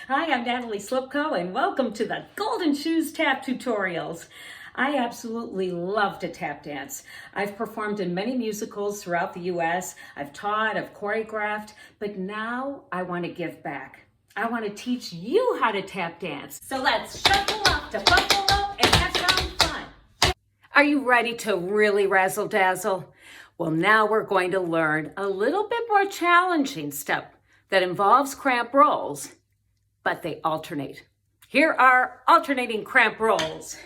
Hi, I'm Natalie Slipko, and welcome to the Golden Shoes Tap Tutorials. I absolutely love to tap dance. I've performed in many musicals throughout the U.S. I've taught, I've choreographed, but now I want to give back. I want to teach you how to tap dance. So let's shuffle up to Buffalo and have some fun. Are you ready to really razzle dazzle? Well, now we're going to learn a little bit more challenging step that involves cramp rolls, but they alternate. Here are alternating cramp rolls.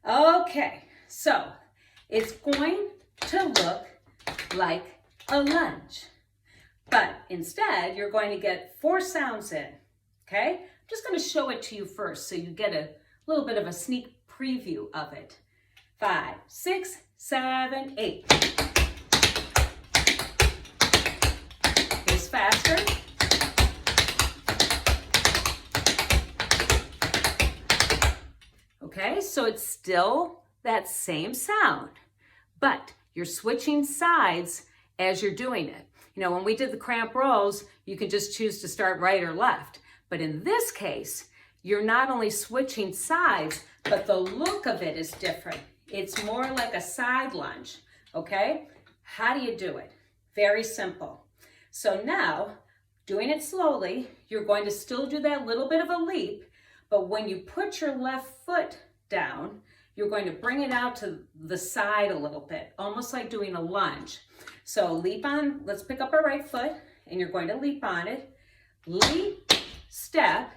Okay, so it's going to look like a lunge, but instead you're going to get 4 sounds in, okay? I'm just going to show it to you first so you get a little bit of a sneak preview of it. 5, 6, 7, 8. Here's faster. Okay, so it's still that same sound, but you're switching sides as you're doing it. You know, when we did the cramp rolls, you can just choose to start right or left. But in this case, you're not only switching sides, but the look of it is different. It's more like a side lunge, okay? How do you do it? Very simple. So now, doing it slowly, you're going to still do that little bit of a leap, but when you put your left foot down, you're going to bring it out to the side a little bit, almost like doing a lunge. So leap on, let's pick up our right foot, and you're going to leap on it. Leap, step.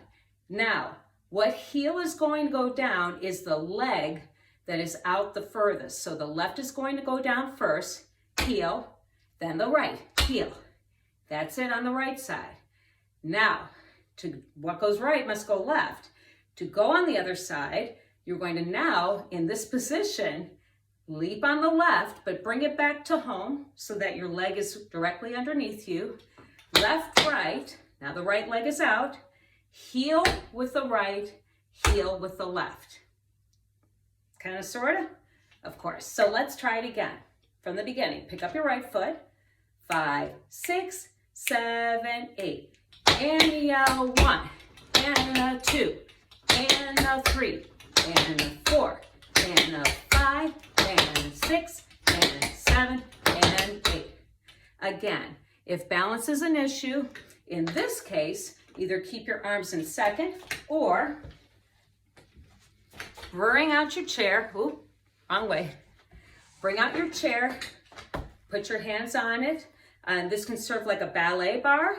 Now, what heel is going to go down is the leg that is out the furthest. So the left is going to go down first, heel, then the right, heel. That's it on the right side. Now, to what goes right must go left. To go on the other side, you're going to now, in this position, leap on the left, but bring it back to home so that your leg is directly underneath you. Left, right. Now the right leg is out. Heel with the right, heel with the left. Kind of, sort of course. So let's try it again. From the beginning, pick up your right foot. 5, 6, 7, 8. And a 1, and a 2, and a 3, and a 4, and a 5, and a 6, and a 7, and 8. Again, if balance is an issue, in this case, either keep your arms in second or bring out your chair. Ooh, wrong way. Bring out your chair, put your hands on it, and this can serve like a ballet bar.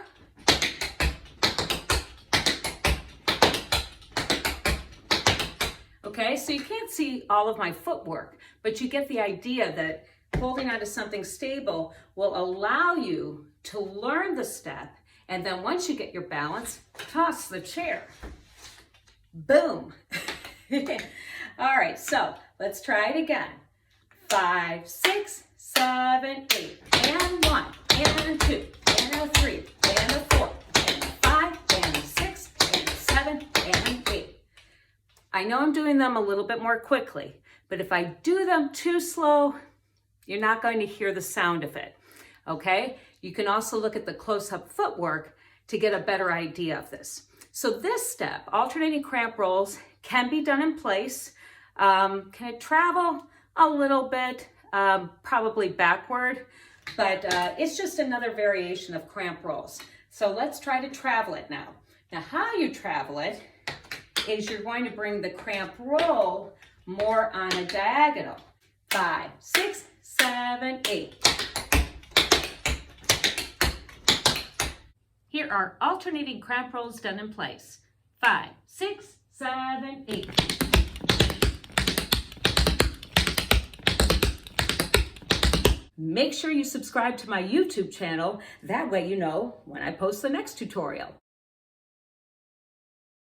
Okay, so you can't see all of my footwork, but you get the idea that holding onto something stable will allow you to learn the step, and then once you get your balance, toss the chair. Boom. All right, so let's try it again. 5, 6, 7, 8, and 1, and 2, and a 3, and a 4, and a 5, and a 6, and a 7, and 8. I know I'm doing them a little bit more quickly, but if I do them too slow, you're not going to hear the sound of it, okay? You can also look at the close-up footwork to get a better idea of this. So this step, alternating cramp rolls, can be done in place. Can it travel a little bit, probably backward, but it's just another variation of cramp rolls. So let's try to travel it now. Now, how you travel it is you're going to bring the cramp roll more on a diagonal. 5, 6, 7, 8. Here are alternating cramp rolls done in place. 5, 6, 7, 8. Make sure you subscribe to my YouTube channel. That way you know when I post the next tutorial.